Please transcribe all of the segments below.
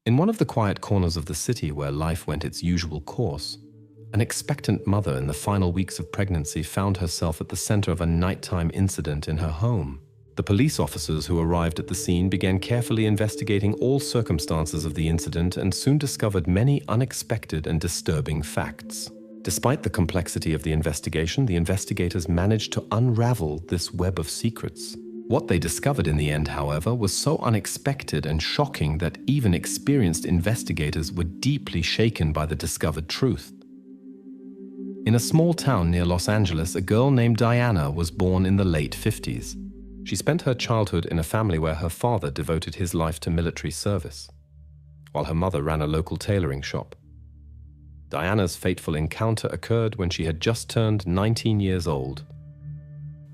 In one of the quiet corners of the city where life went its usual course, an expectant mother in the final weeks of pregnancy found herself at the center of a nighttime incident in her home. The police officers who arrived at the scene began carefully investigating all circumstances of the incident and soon discovered many unexpected and disturbing facts. Despite the complexity of the investigation, the investigators managed to unravel this web of secrets. What they discovered in the end, however, was so unexpected and shocking that even experienced investigators were deeply shaken by the discovered truth. In a small town near Los Angeles, a girl named Diana was born in the late 50s. She spent her childhood in a family where her father devoted his life to military service, while her mother ran a local tailoring shop. Diana's fateful encounter occurred when she had just turned 19 years old.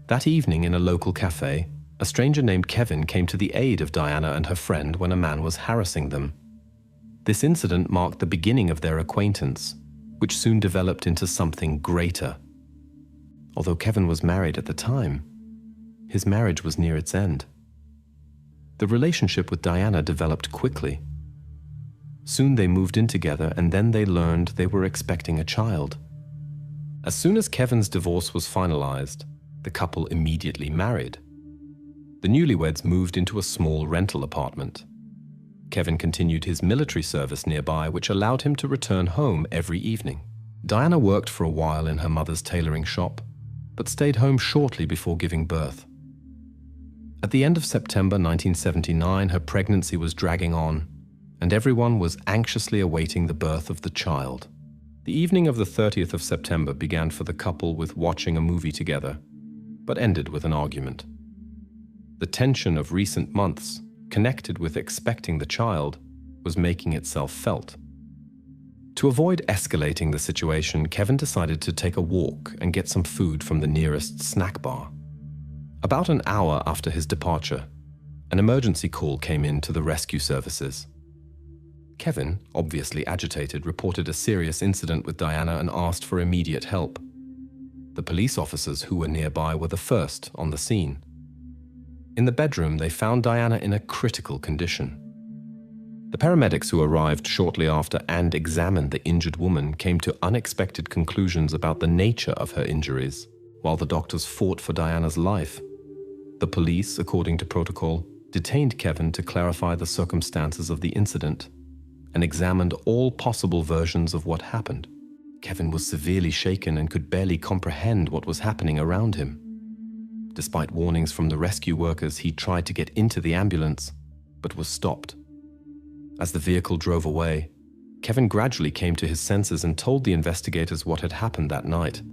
That evening in a local cafe, a stranger named Kevin came to the aid of Diana and her friend when a man was harassing them. This incident marked the beginning of their acquaintance, which soon developed into something greater. Although Kevin was married at the time, his marriage was near its end. The relationship with Diana developed quickly. Soon they moved in together, and then they learned they were expecting a child. As soon as Kevin's divorce was finalized, the couple immediately married. The newlyweds moved into a small rental apartment. Kevin continued his military service nearby, which allowed him to return home every evening. Diana worked for a while in her mother's tailoring shop, but stayed home shortly before giving birth. At the end of September 1979, her pregnancy was dragging on, and everyone was anxiously awaiting the birth of the child. The evening of the 30th of September began for the couple with watching a movie together, but ended with an argument. The tension of recent months, connected with expecting the child, was making itself felt. To avoid escalating the situation, Kevin decided to take a walk and get some food from the nearest snack bar. About an hour after his departure, an emergency call came in to the rescue services. Kevin, obviously agitated, reported a serious incident with Diana and asked for immediate help. The police officers who were nearby were the first on the scene. In the bedroom, they found Diana in a critical condition. The paramedics who arrived shortly after and examined the injured woman came to unexpected conclusions about the nature of her injuries, while the doctors fought for Diana's life. The police, according to protocol, detained Kevin to clarify the circumstances of the incident and examined all possible versions of what happened. Kevin was severely shaken and could barely comprehend what was happening around him. Despite warnings from the rescue workers, he tried to get into the ambulance, but was stopped. As the vehicle drove away, Kevin gradually came to his senses and told the investigators what had happened that night.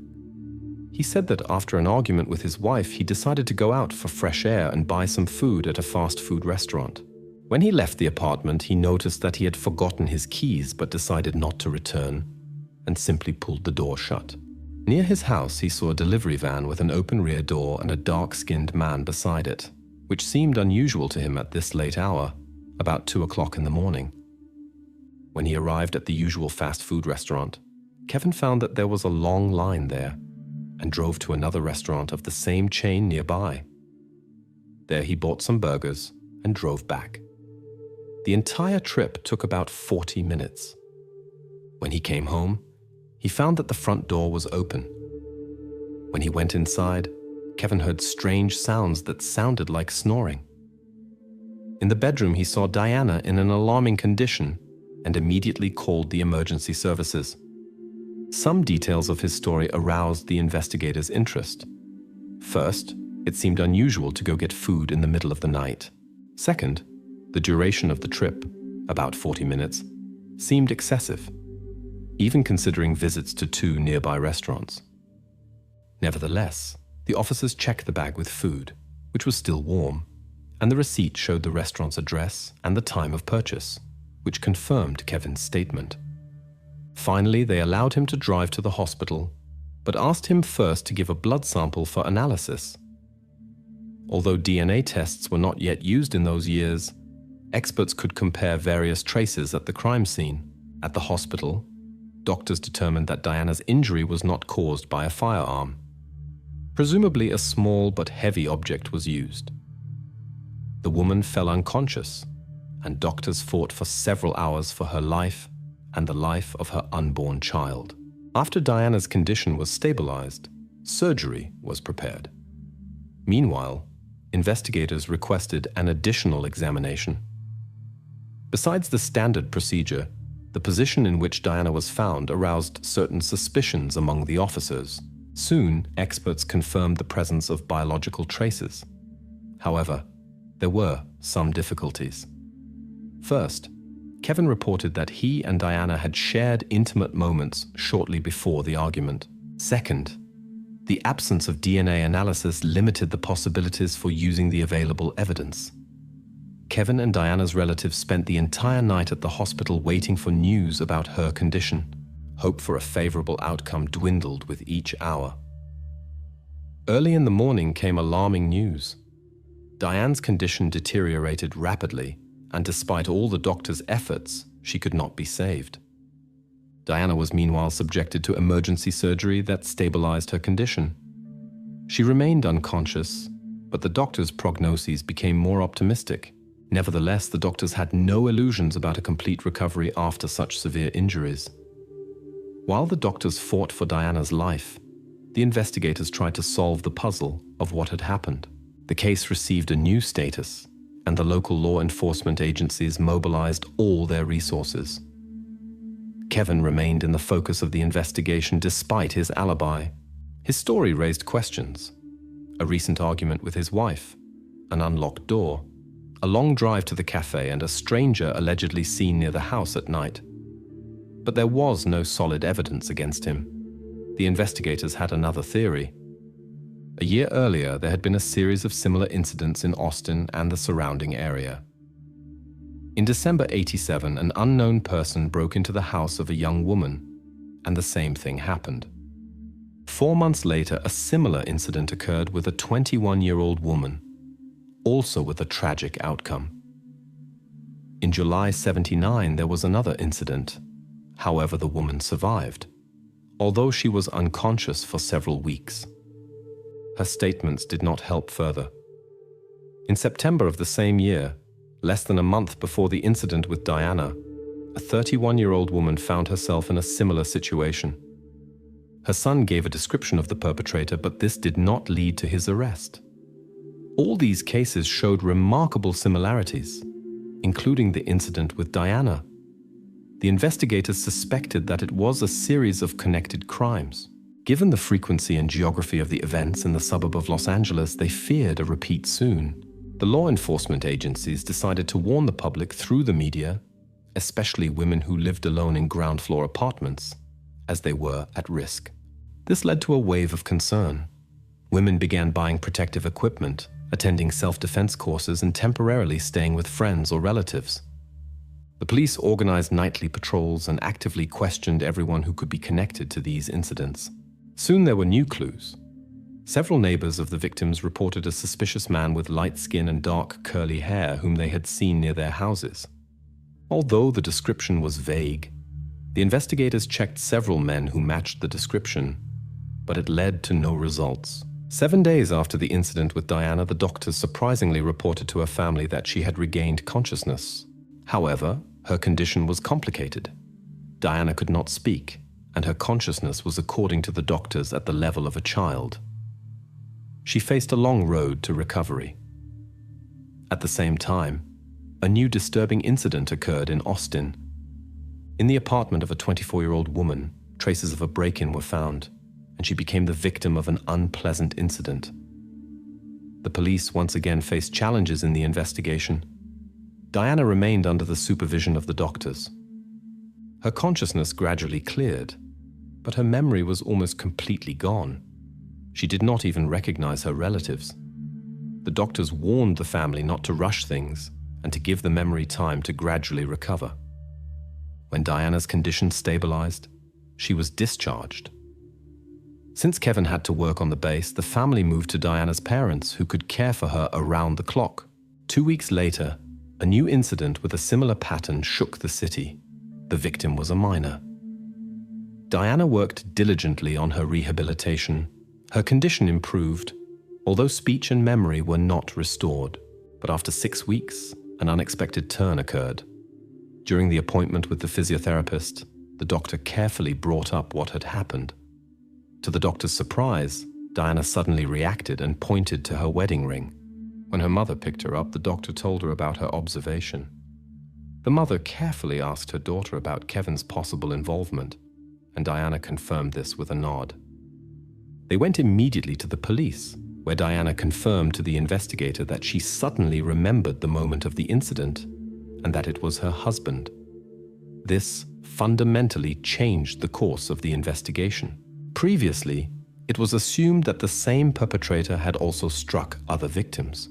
He said that after an argument with his wife, he decided to go out for fresh air and buy some food at a fast food restaurant. When he left the apartment, he noticed that he had forgotten his keys but decided not to return and simply pulled the door shut. Near his house, he saw a delivery van with an open rear door and a dark-skinned man beside it, which seemed unusual to him at this late hour, about 2 o'clock in the morning. When he arrived at the usual fast food restaurant, Kevin found that there was a long line there and drove to another restaurant of the same chain nearby. There he bought some burgers and drove back. The entire trip took about 40 minutes. When he came home, he found that the front door was open. When he went inside, Kevin heard strange sounds that sounded like snoring. In the bedroom, he saw Diana in an alarming condition and immediately called the emergency services. Some details of his story aroused the investigators' interest. First, it seemed unusual to go get food in the middle of the night. Second, the duration of the trip, about 40 minutes, seemed excessive, even considering visits to 2 nearby restaurants. Nevertheless, the officers checked the bag with food, which was still warm, and the receipt showed the restaurant's address and the time of purchase, which confirmed Kevin's statement. Finally, they allowed him to drive to the hospital, but asked him first to give a blood sample for analysis. Although DNA tests were not yet used in those years, experts could compare various traces at the crime scene. At the hospital, doctors determined that Diana's injury was not caused by a firearm. Presumably, a small but heavy object was used. The woman fell unconscious, and doctors fought for several hours for her life and the life of her unborn child. After Diana's condition was stabilized, surgery was prepared. Meanwhile, investigators requested an additional examination. Besides the standard procedure, the position in which Diana was found aroused certain suspicions among the officers. Soon, experts confirmed the presence of biological traces. However, there were some difficulties. First, Kevin reported that he and Diana had shared intimate moments shortly before the argument. Second, the absence of DNA analysis limited the possibilities for using the available evidence. Kevin and Diana's relatives spent the entire night at the hospital waiting for news about her condition. Hope for a favorable outcome dwindled with each hour. Early in the morning came alarming news. Diane's condition deteriorated rapidly, and despite all the doctor's efforts, she could not be saved. Diana was meanwhile subjected to emergency surgery that stabilized her condition. She remained unconscious, but the doctor's prognoses became more optimistic. Nevertheless, the doctors had no illusions about a complete recovery after such severe injuries. While the doctors fought for Diana's life, the investigators tried to solve the puzzle of what had happened. The case received a new status, and the local law enforcement agencies mobilized all their resources. Kevin remained in the focus of the investigation despite his alibi. His story raised questions: a recent argument with his wife, an unlocked door, a long drive to the cafe, and a stranger allegedly seen near the house at night. But there was no solid evidence against him. The investigators had another theory. A year earlier, there had been a series of similar incidents in Austin and the surrounding area. In December '87, an unknown person broke into the house of a young woman, and the same thing happened. 4 months later, a similar incident occurred with a 21-year-old woman, also with a tragic outcome. In July '79, there was another incident. However, the woman survived, although she was unconscious for several weeks. Her statements did not help further. In September of the same year, less than a month before the incident with Diana, a 31-year-old woman found herself in a similar situation. Her son gave a description of the perpetrator, but this did not lead to his arrest. All these cases showed remarkable similarities, including the incident with Diana. The investigators suspected that it was a series of connected crimes. Given the frequency and geography of the events in the suburb of Los Angeles, they feared a repeat soon. The law enforcement agencies decided to warn the public through the media, especially women who lived alone in ground-floor apartments, as they were at risk. This led to a wave of concern. Women began buying protective equipment, attending self-defense courses, and temporarily staying with friends or relatives. The police organized nightly patrols and actively questioned everyone who could be connected to these incidents. Soon there were new clues. Several neighbors of the victims reported a suspicious man with light skin and dark curly hair whom they had seen near their houses. Although the description was vague, the investigators checked several men who matched the description, but it led to no results. 7 days after the incident with Diana, the doctors surprisingly reported to her family that she had regained consciousness. However, her condition was complicated. Diana could not speak, and her consciousness was, according to the doctors, at the level of a child. She faced a long road to recovery. At the same time, a new disturbing incident occurred in Austin. In the apartment of a 24-year-old woman, traces of a break-in were found, and she became the victim of an unpleasant incident. The police once again faced challenges in the investigation. Diana remained under the supervision of the doctors. Her consciousness gradually cleared, but her memory was almost completely gone. She did not even recognize her relatives. The doctors warned the family not to rush things and to give the memory time to gradually recover. When Diana's condition stabilized, she was discharged. Since Kevin had to work on the base, the family moved to Diana's parents, who could care for her around the clock. 2 weeks later, a new incident with a similar pattern shook the city. The victim was a minor. Diana worked diligently on her rehabilitation. Her condition improved, although speech and memory were not restored. But after 6 weeks, an unexpected turn occurred. During the appointment with the physiotherapist, the doctor carefully brought up what had happened. To the doctor's surprise, Diana suddenly reacted and pointed to her wedding ring. When her mother picked her up, the doctor told her about her observation. The mother carefully asked her daughter about Kevin's possible involvement, and Diana confirmed this with a nod. They went immediately to the police, where Diana confirmed to the investigator that she suddenly remembered the moment of the incident and that it was her husband. This fundamentally changed the course of the investigation. Previously, it was assumed that the same perpetrator had also struck other victims.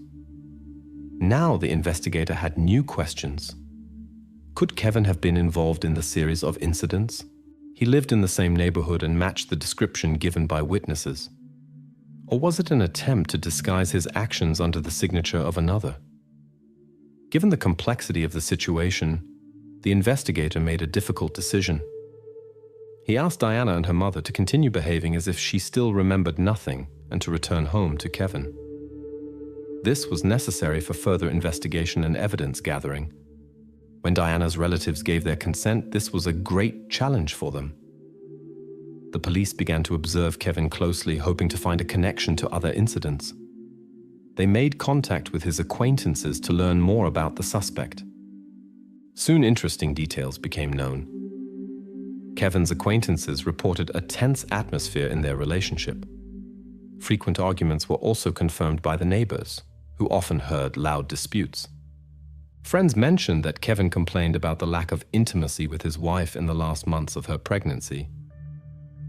Now the investigator had new questions. Could Kevin have been involved in the series of incidents? He lived in the same neighborhood and matched the description given by witnesses. Or was it an attempt to disguise his actions under the signature of another? Given the complexity of the situation, the investigator made a difficult decision. He asked Diana and her mother to continue behaving as if she still remembered nothing and to return home to Kevin. This was necessary for further investigation and evidence gathering. When Diana's relatives gave their consent, this was a great challenge for them. The police began to observe Kevin closely, hoping to find a connection to other incidents. They made contact with his acquaintances to learn more about the suspect. Soon interesting details became known. Kevin's acquaintances reported a tense atmosphere in their relationship. Frequent arguments were also confirmed by the neighbors, who often heard loud disputes. Friends mentioned that Kevin complained about the lack of intimacy with his wife in the last months of her pregnancy.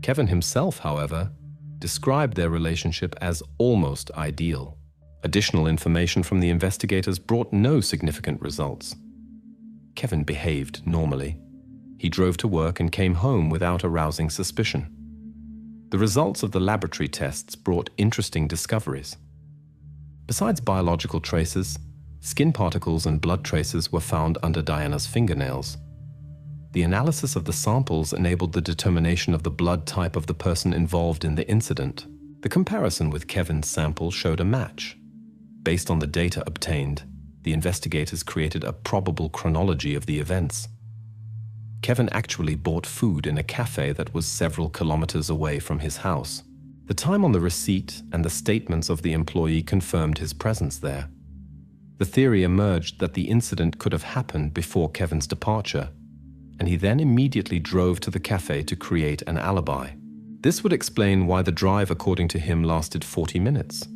Kevin himself, however, described their relationship as almost ideal. Additional information from the investigators brought no significant results. Kevin behaved normally. He drove to work and came home without arousing suspicion. The results of the laboratory tests brought interesting discoveries. Besides biological traces, skin particles and blood traces were found under Diana's fingernails. The analysis of the samples enabled the determination of the blood type of the person involved in the incident. The comparison with Kevin's sample showed a match. Based on the data obtained, the investigators created a probable chronology of the events. Kevin actually bought food in a cafe that was several kilometers away from his house. The time on the receipt and the statements of the employee confirmed his presence there. The theory emerged that the incident could have happened before Kevin's departure, and he then immediately drove to the cafe to create an alibi. This would explain why the drive, according to him, lasted 40 minutes.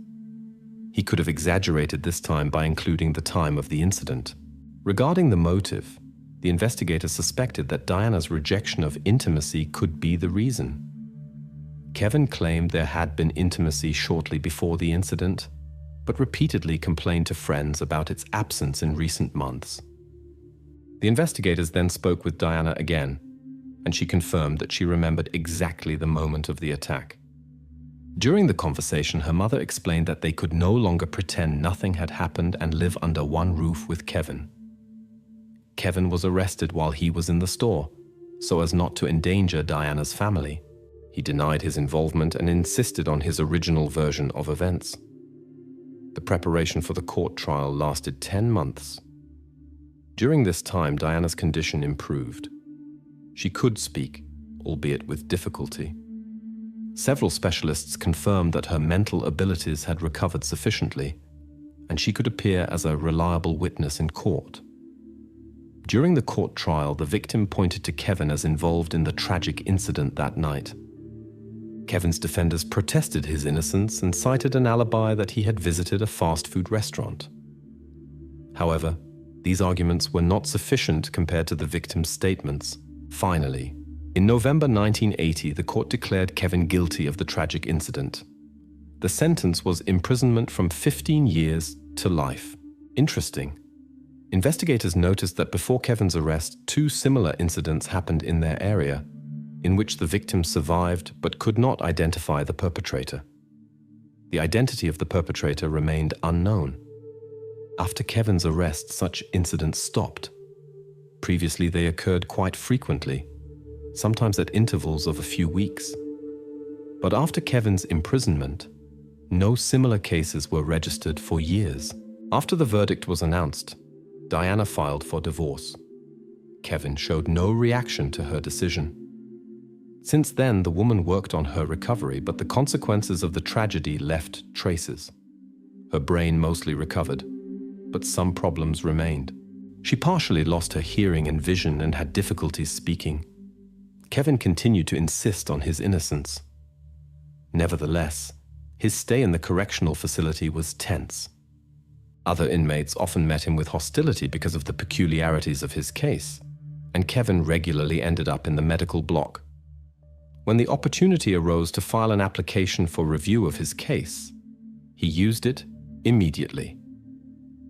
He could have exaggerated this time by including the time of the incident. Regarding the motive, the investigators suspected that Diana's rejection of intimacy could be the reason. Kevin claimed there had been intimacy shortly before the incident, but repeatedly complained to friends about its absence in recent months. The investigators then spoke with Diana again, and she confirmed that she remembered exactly the moment of the attack. During the conversation, her mother explained that they could no longer pretend nothing had happened and live under one roof with Kevin. Kevin was arrested while he was in the store, so as not to endanger Diana's family. He denied his involvement and insisted on his original version of events. The preparation for the court trial lasted 10 months. During this time, Diana's condition improved. She could speak, albeit with difficulty. Several specialists confirmed that her mental abilities had recovered sufficiently, and she could appear as a reliable witness in court. During the court trial, the victim pointed to Kevin as involved in the tragic incident that night. Kevin's defenders protested his innocence and cited an alibi that he had visited a fast food restaurant. However, these arguments were not sufficient compared to the victim's statements. Finally, in November 1980, the court declared Kevin guilty of the tragic incident. The sentence was imprisonment from 15 years to life. Interesting. Investigators noticed that before Kevin's arrest, 2 similar incidents happened in their area, in which the victim survived but could not identify the perpetrator. The identity of the perpetrator remained unknown. After Kevin's arrest, such incidents stopped. Previously, they occurred quite frequently, sometimes at intervals of a few weeks. But after Kevin's imprisonment, no similar cases were registered for years. After the verdict was announced, Diana filed for divorce. Kevin showed no reaction to her decision. Since then, the woman worked on her recovery, but the consequences of the tragedy left traces. Her brain mostly recovered, but some problems remained. She partially lost her hearing and vision and had difficulties speaking. Kevin continued to insist on his innocence. Nevertheless, his stay in the correctional facility was tense. Other inmates often met him with hostility because of the peculiarities of his case, and Kevin regularly ended up in the medical block. When the opportunity arose to file an application for review of his case, he used it immediately.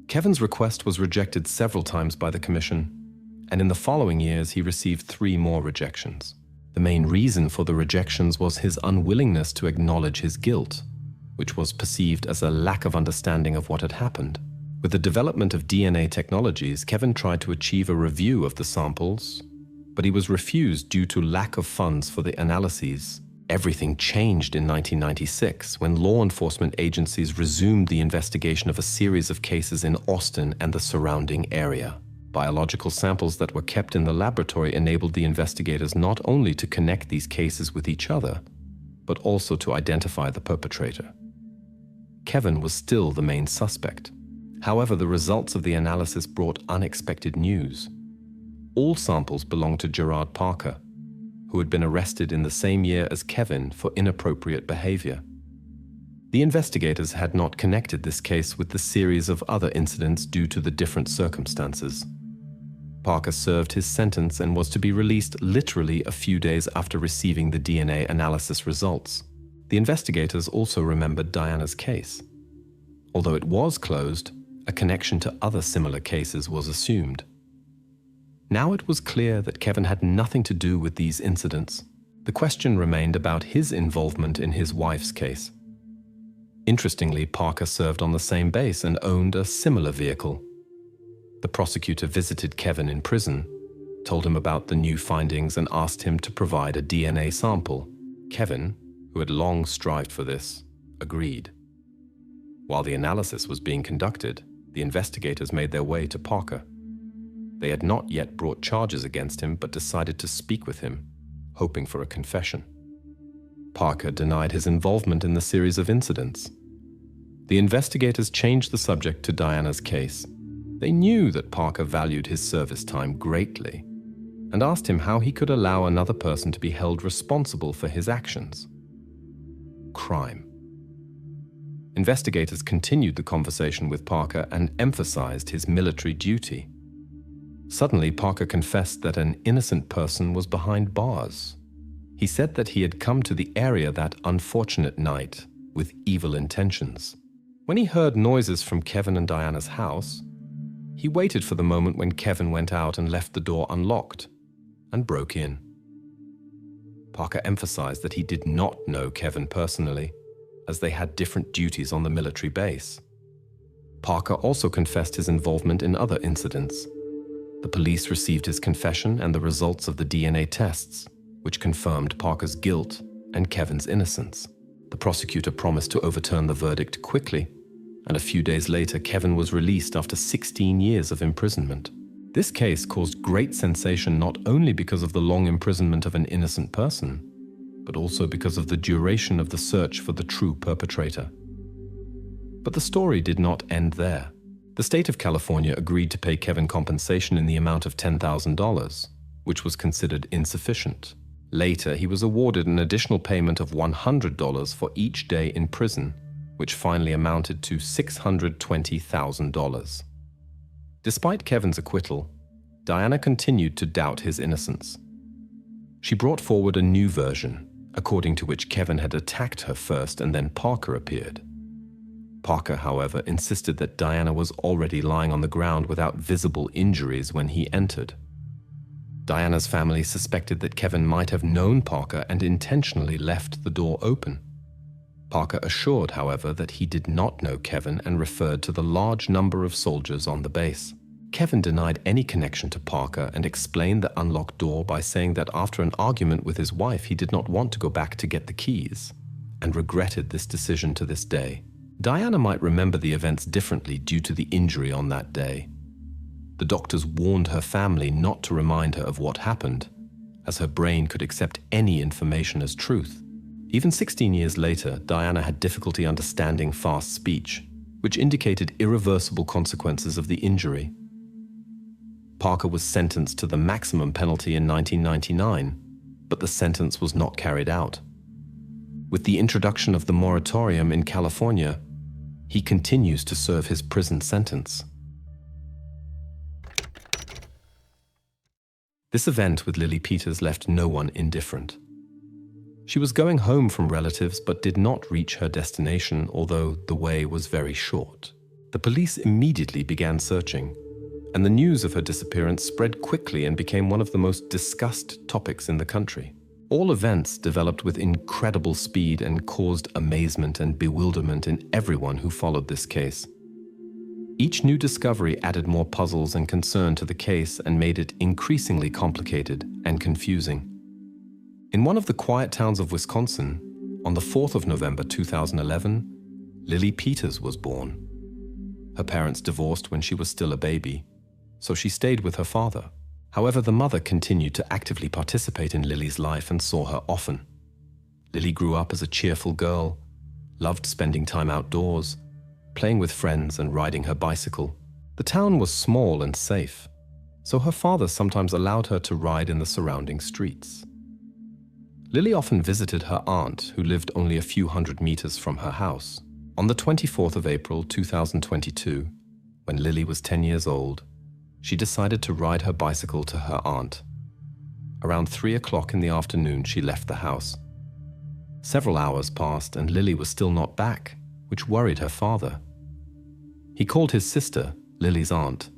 Kevin's request was rejected several times by the commission, and in the following years he received 3 more rejections. The main reason for the rejections was his unwillingness to acknowledge his guilt, which was perceived as a lack of understanding of what had happened. With the development of DNA technologies, Kevin tried to achieve a review of the samples, but he was refused due to lack of funds for the analyses. Everything changed in 1996 when law enforcement agencies resumed the investigation of a series of cases in Austin and the surrounding area. Biological samples that were kept in the laboratory enabled the investigators not only to connect these cases with each other, but also to identify the perpetrator. Kevin was still the main suspect. However, the results of the analysis brought unexpected news. All samples belonged to Gerard Parker, who had been arrested in the same year as Kevin for inappropriate behavior. The investigators had not connected this case with the series of other incidents due to the different circumstances. Parker served his sentence and was to be released literally a few days after receiving the DNA analysis results. The investigators also remembered Diana's case. Although it was closed, a connection to other similar cases was assumed. Now it was clear that Kevin had nothing to do with these incidents. The question remained about his involvement in his wife's case. Interestingly, Parker served on the same base and owned a similar vehicle. The prosecutor visited Kevin in prison, told him about the new findings and asked him to provide a DNA sample. Kevin, who had long strived for this, agreed. While the analysis was being conducted, the investigators made their way to Parker. They had not yet brought charges against him, but decided to speak with him, hoping for a confession. Parker denied his involvement in the series of incidents. The investigators changed the subject to Diana's case. They knew that Parker valued his service time greatly and asked him how he could allow another person to be held responsible for his actions. Crime. Investigators continued the conversation with Parker and emphasized his military duty. Suddenly, Parker confessed that an innocent person was behind bars. He said that he had come to the area that unfortunate night with evil intentions. When he heard noises from Kevin and Diana's house, he waited for the moment when Kevin went out and left the door unlocked and broke in. Parker emphasized that he did not know Kevin personally, as they had different duties on the military base. Parker also confessed his involvement in other incidents. The police received his confession and the results of the DNA tests, which confirmed Parker's guilt and Kevin's innocence. The prosecutor promised to overturn the verdict quickly, and a few days later, Kevin was released after 16 years of imprisonment. This case caused great sensation not only because of the long imprisonment of an innocent person, but also because of the duration of the search for the true perpetrator. But the story did not end there. The state of California agreed to pay Kevin compensation in the amount of $10,000, which was considered insufficient. Later, he was awarded an additional payment of $100 for each day in prison, which finally amounted to $620,000. Despite Kevin's acquittal, Diana continued to doubt his innocence. She brought forward a new version, according to which Kevin had attacked her first and then Parker appeared. Parker, however, insisted that Diana was already lying on the ground without visible injuries when he entered. Diana's family suspected that Kevin might have known Parker and intentionally left the door open. Parker assured, however, that he did not know Kevin and referred to the large number of soldiers on the base. Kevin denied any connection to Parker and explained the unlocked door by saying that after an argument with his wife, he did not want to go back to get the keys, and regretted this decision to this day. Diana might remember the events differently due to the injury on that day. The doctors warned her family not to remind her of what happened, as her brain could accept any information as truth. Even 16 years later, Diana had difficulty understanding fast speech, which indicated irreversible consequences of the injury. Parker was sentenced to the maximum penalty in 1999, but the sentence was not carried out. With the introduction of the moratorium in California, he continues to serve his prison sentence. This event with Lily Peters left no one indifferent. She was going home from relatives but did not reach her destination, although the way was very short. The police immediately began searching, and the news of her disappearance spread quickly and became one of the most discussed topics in the country. All events developed with incredible speed and caused amazement and bewilderment in everyone who followed this case. Each new discovery added more puzzles and concern to the case and made it increasingly complicated and confusing. In one of the quiet towns of Wisconsin, on the 4th of November 2011, Lily Peters was born. Her parents divorced when she was still a baby, so she stayed with her father. However, the mother continued to actively participate in Lily's life and saw her often. Lily grew up as a cheerful girl, loved spending time outdoors, playing with friends and riding her bicycle. The town was small and safe, so her father sometimes allowed her to ride in the surrounding streets. Lily often visited her aunt, who lived only a few hundred meters from her house. On the 24th of April 2022, when Lily was 10 years old, she decided to ride her bicycle to her aunt. Around 3 o'clock in the afternoon, she left the house. Several hours passed and Lily was still not back, which worried her father. He called his sister, Lily's aunt,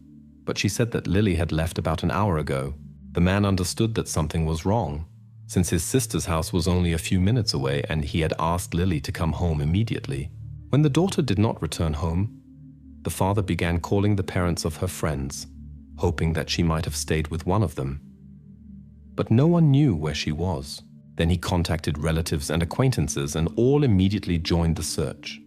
but she said that Lily had left about an hour ago. The man understood that something was wrong, since his sister's house was only a few minutes away and he had asked Lily to come home immediately. When the daughter did not return home, the father began calling the parents of her friends, hoping that she might have stayed with one of them. But no one knew where she was. Then he contacted relatives and acquaintances, and all immediately joined the search.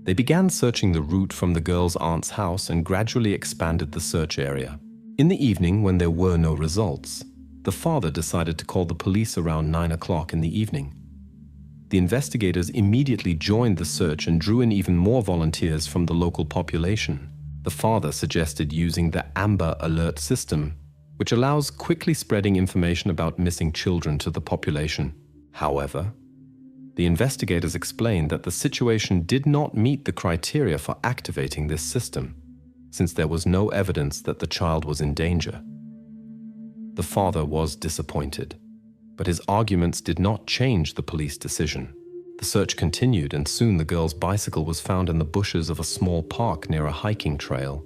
They began searching the route from the girl's aunt's house and gradually expanded the search area. In the evening, when there were no results, the father decided to call the police around 9 o'clock in the evening. The investigators immediately joined the search and drew in even more volunteers from the local population. The father suggested using the Amber Alert system, which allows quickly spreading information about missing children to the population. However, the investigators explained that the situation did not meet the criteria for activating this system, since there was no evidence that the child was in danger. The father was disappointed, but his arguments did not change the police decision. The search continued, and soon the girl's bicycle was found in the bushes of a small park near a hiking trail.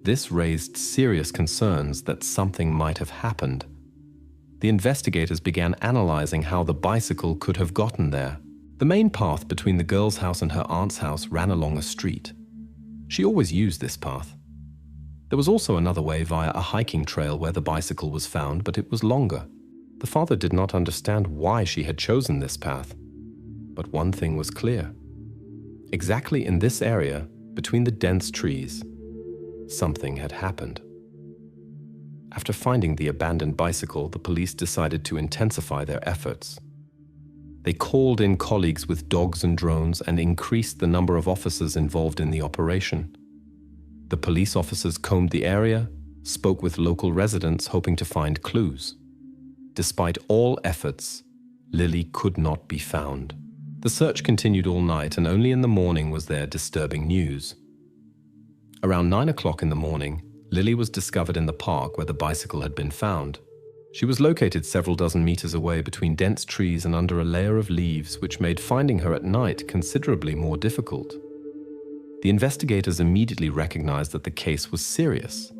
This raised serious concerns that something might have happened. The investigators began analyzing how the bicycle could have gotten there. The main path between the girl's house and her aunt's house ran along a street. She always used this path. There was also another way via a hiking trail where the bicycle was found, but it was longer. The father did not understand why she had chosen this path. But one thing was clear. Exactly in this area, between the dense trees, something had happened. After finding the abandoned bicycle, the police decided to intensify their efforts. They called in colleagues with dogs and drones and increased the number of officers involved in the operation. The police officers combed the area, spoke with local residents hoping to find clues. Despite all efforts, Lily could not be found. The search continued all night, and only in the morning was there disturbing news. Around 9 o'clock in the morning, Lily was discovered in the park where the bicycle had been found. She was located several dozen meters away between dense trees and under a layer of leaves, which made finding her at night considerably more difficult. The investigators immediately recognized that the case was serious,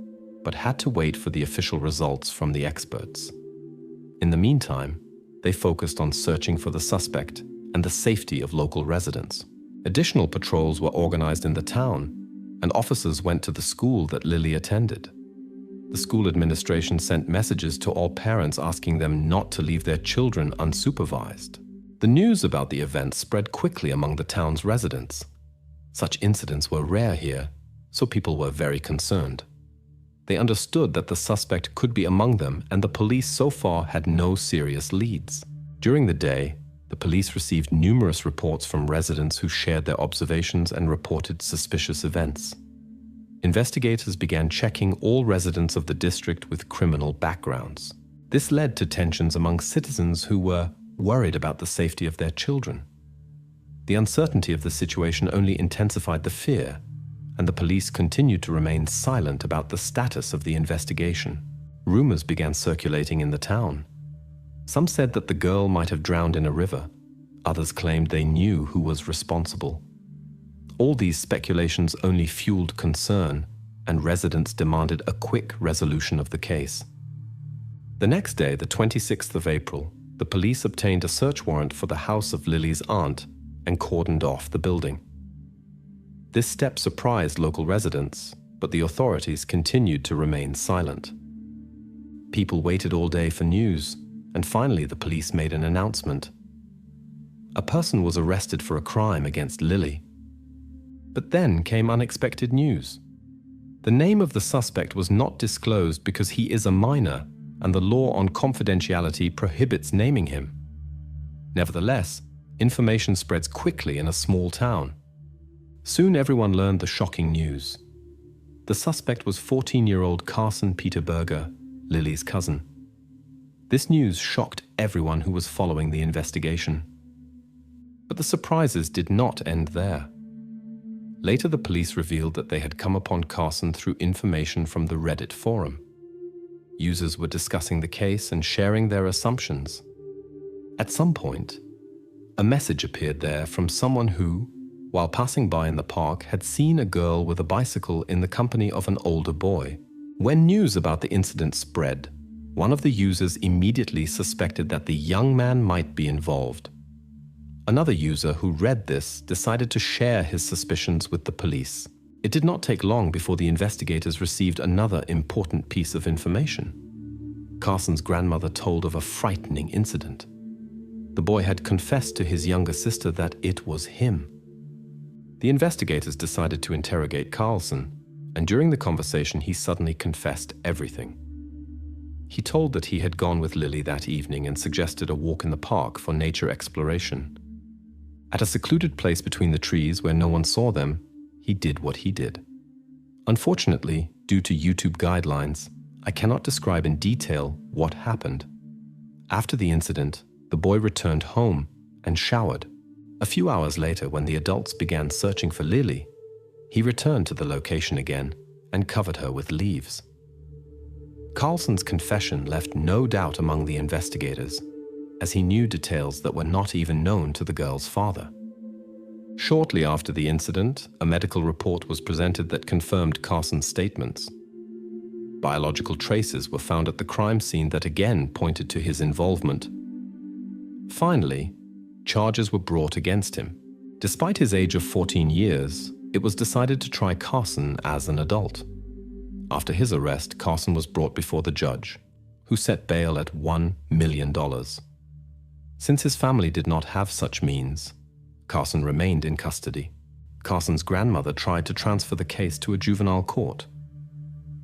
but had to wait for the official results from the experts. In the meantime, they focused on searching for the suspect and the safety of local residents. Additional patrols were organized in the town, and officers went to the school that Lily attended. The school administration sent messages to all parents asking them not to leave their children unsupervised. The news about the event spread quickly among the town's residents. Such incidents were rare here, so people were very concerned. They understood that the suspect could be among them, and the police so far had no serious leads. During the day, the police received numerous reports from residents who shared their observations and reported suspicious events. Investigators began checking all residents of the district with criminal backgrounds. This led to tensions among citizens who were worried about the safety of their children. The uncertainty of the situation only intensified the fear, and the police continued to remain silent about the status of the investigation. Rumors began circulating in the town. Some said that the girl might have drowned in a river. Others claimed they knew who was responsible. All these speculations only fueled concern, and residents demanded a quick resolution of the case. The next day, the 26th of April, the police obtained a search warrant for the house of Lily's aunt and cordoned off the building. This step surprised local residents, but the authorities continued to remain silent. People waited all day for news, and finally the police made an announcement. A person was arrested for a crime against Lily. But then came unexpected news. The name of the suspect was not disclosed because he is a minor, and the law on confidentiality prohibits naming him. Nevertheless, information spreads quickly in a small town. Soon everyone learned the shocking news. The suspect was 14-year-old Carson Peter Berger, Lily's cousin. This news shocked everyone who was following the investigation. But the surprises did not end there. Later, the police revealed that they had come upon Carson through information from the Reddit forum. Users were discussing the case and sharing their assumptions. At some point, a message appeared there from someone who, while passing by in the park, had seen a girl with a bicycle in the company of an older boy. When news about the incident spread, one of the users immediately suspected that the young man might be involved. Another user who read this decided to share his suspicions with the police. It did not take long before the investigators received another important piece of information. Carson's grandmother told of a frightening incident. The boy had confessed to his younger sister that it was him. The investigators decided to interrogate Carlson, and during the conversation he suddenly confessed everything. He told that he had gone with Lily that evening and suggested a walk in the park for nature exploration. At a secluded place between the trees where no one saw them, he did what he did. Unfortunately, due to YouTube guidelines, I cannot describe in detail what happened. After the incident, the boy returned home and showered. A few hours later, when the adults began searching for Lily, he returned to the location again and covered her with leaves. Carlson's confession left no doubt among the investigators, as he knew details that were not even known to the girl's father. Shortly after the incident, a medical report was presented that confirmed Carson's statements. Biological traces were found at the crime scene that again pointed to his involvement. Finally, charges were brought against him. Despite his age of 14 years, it was decided to try Carson as an adult. After his arrest, Carson was brought before the judge, who set bail at $1 million. Since his family did not have such means, Carson remained in custody. Carson's grandmother tried to transfer the case to a juvenile court.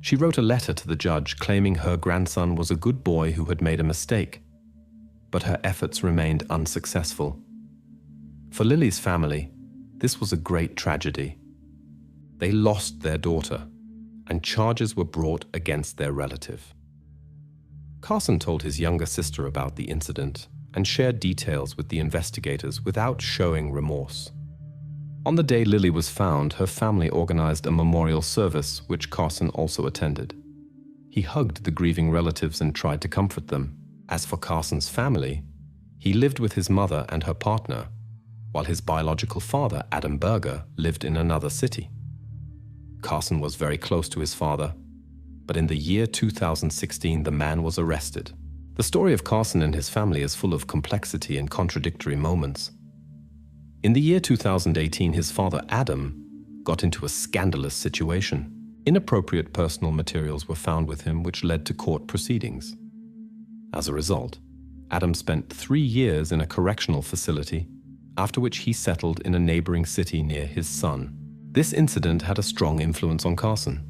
She wrote a letter to the judge claiming her grandson was a good boy who had made a mistake, but her efforts remained unsuccessful. For Lily's family, this was a great tragedy. They lost their daughter, and charges were brought against their relative. Carson told his younger sister about the incident and shared details with the investigators without showing remorse. On the day Lily was found, her family organized a memorial service, which Carson also attended. He hugged the grieving relatives and tried to comfort them. As for Carson's family, he lived with his mother and her partner, while his biological father, Adam Berger, lived in another city. Carson was very close to his father, but in the year 2016, the man was arrested. The story of Carson and his family is full of complexity and contradictory moments. In the year 2018, his father, Adam, got into a scandalous situation. Inappropriate personal materials were found with him, which led to court proceedings. As a result, Adam spent 3 years in a correctional facility, after which he settled in a neighboring city near his son. This incident had a strong influence on Carson.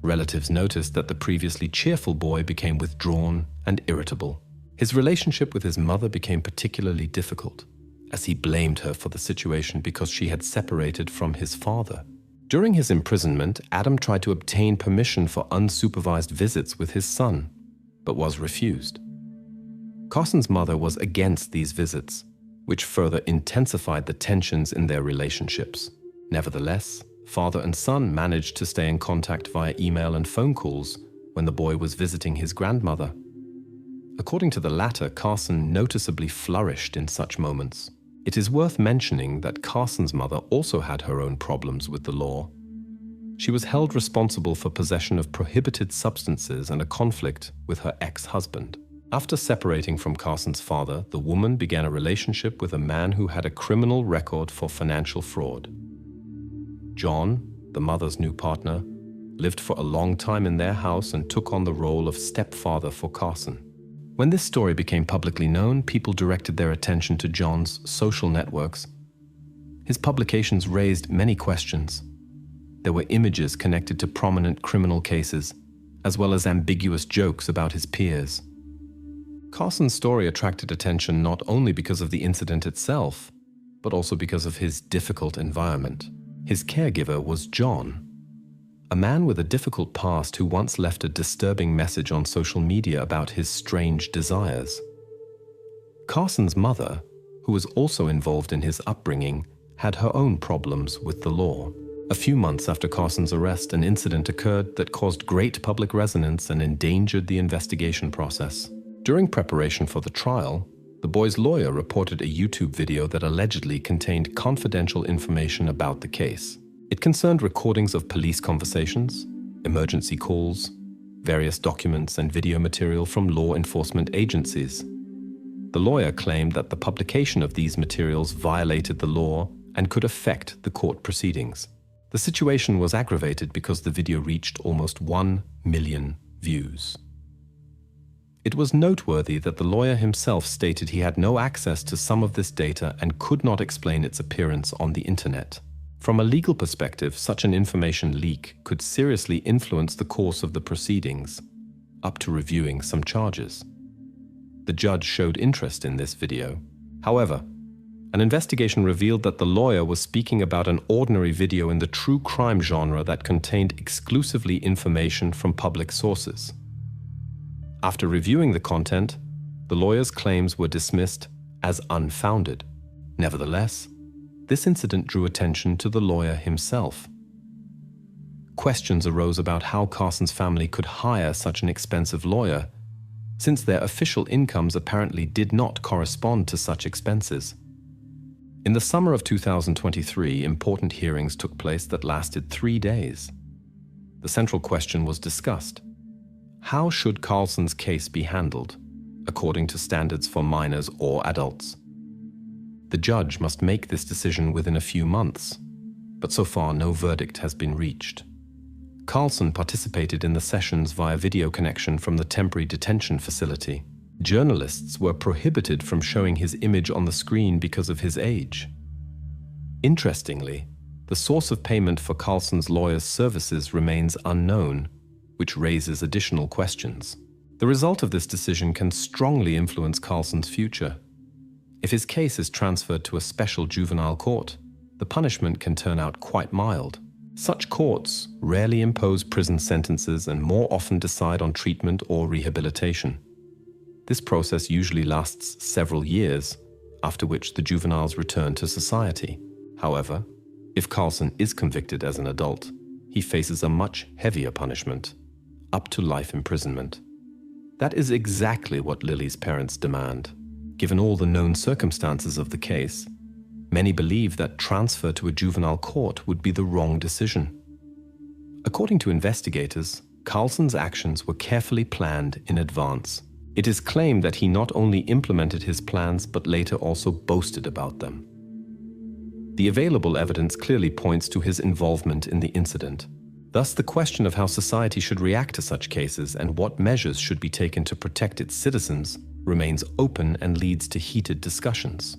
Relatives noticed that the previously cheerful boy became withdrawn and irritable. His relationship with his mother became particularly difficult, as he blamed her for the situation because she had separated from his father. During his imprisonment, Adam tried to obtain permission for unsupervised visits with his son, but was refused. Carson's mother was against these visits, which further intensified the tensions in their relationships. Nevertheless, father and son managed to stay in contact via email and phone calls when the boy was visiting his grandmother. According to the latter, Carson noticeably flourished in such moments. It is worth mentioning that Carson's mother also had her own problems with the law. She was held responsible for possession of prohibited substances and a conflict with her ex-husband. After separating from Carson's father, the woman began a relationship with a man who had a criminal record for financial fraud. John, the mother's new partner, lived for a long time in their house and took on the role of stepfather for Carson. When this story became publicly known, people directed their attention to John's social networks. His publications raised many questions. There were images connected to prominent criminal cases, as well as ambiguous jokes about his peers. Carson's story attracted attention not only because of the incident itself, but also because of his difficult environment. His caregiver was John, a man with a difficult past who once left a disturbing message on social media about his strange desires. Carson's mother, who was also involved in his upbringing, had her own problems with the law. A few months after Carson's arrest, an incident occurred that caused great public resonance and endangered the investigation process. During preparation for the trial, the boy's lawyer reported a YouTube video that allegedly contained confidential information about the case. It concerned recordings of police conversations, emergency calls, various documents and video material from law enforcement agencies. The lawyer claimed that the publication of these materials violated the law and could affect the court proceedings. The situation was aggravated because the video reached almost 1 million views. It was noteworthy that the lawyer himself stated he had no access to some of this data and could not explain its appearance on the internet. From a legal perspective, such an information leak could seriously influence the course of the proceedings, up to reviewing some charges. The judge showed interest in this video. However, an investigation revealed that the lawyer was speaking about an ordinary video in the true crime genre that contained exclusively information from public sources. After reviewing the content, the lawyer's claims were dismissed as unfounded. Nevertheless, this incident drew attention to the lawyer himself. Questions arose about how Carson's family could hire such an expensive lawyer, since their official incomes apparently did not correspond to such expenses. In the summer of 2023, important hearings took place that lasted 3 days. The central question was discussed. How should Carson's case be handled, according to standards for minors or adults? The judge must make this decision within a few months, but so far no verdict has been reached. Carson participated in the sessions via video connection from the temporary detention facility. Journalists were prohibited from showing his image on the screen because of his age. Interestingly, the source of payment for Carson's lawyer's services remains unknown, which raises additional questions. The result of this decision can strongly influence Carson's future. If his case is transferred to a special juvenile court, the punishment can turn out quite mild. Such courts rarely impose prison sentences and more often decide on treatment or rehabilitation. This process usually lasts several years, after which the juveniles return to society. However, if Carson is convicted as an adult, he faces a much heavier punishment, up to life imprisonment. That is exactly what Lily's parents demand. Given all the known circumstances of the case, many believe that transfer to a juvenile court would be the wrong decision. According to investigators, Carson's actions were carefully planned in advance. It is claimed that he not only implemented his plans but later also boasted about them. The available evidence clearly points to his involvement in the incident. Thus, the question of how society should react to such cases and what measures should be taken to protect its citizens remains open and leads to heated discussions.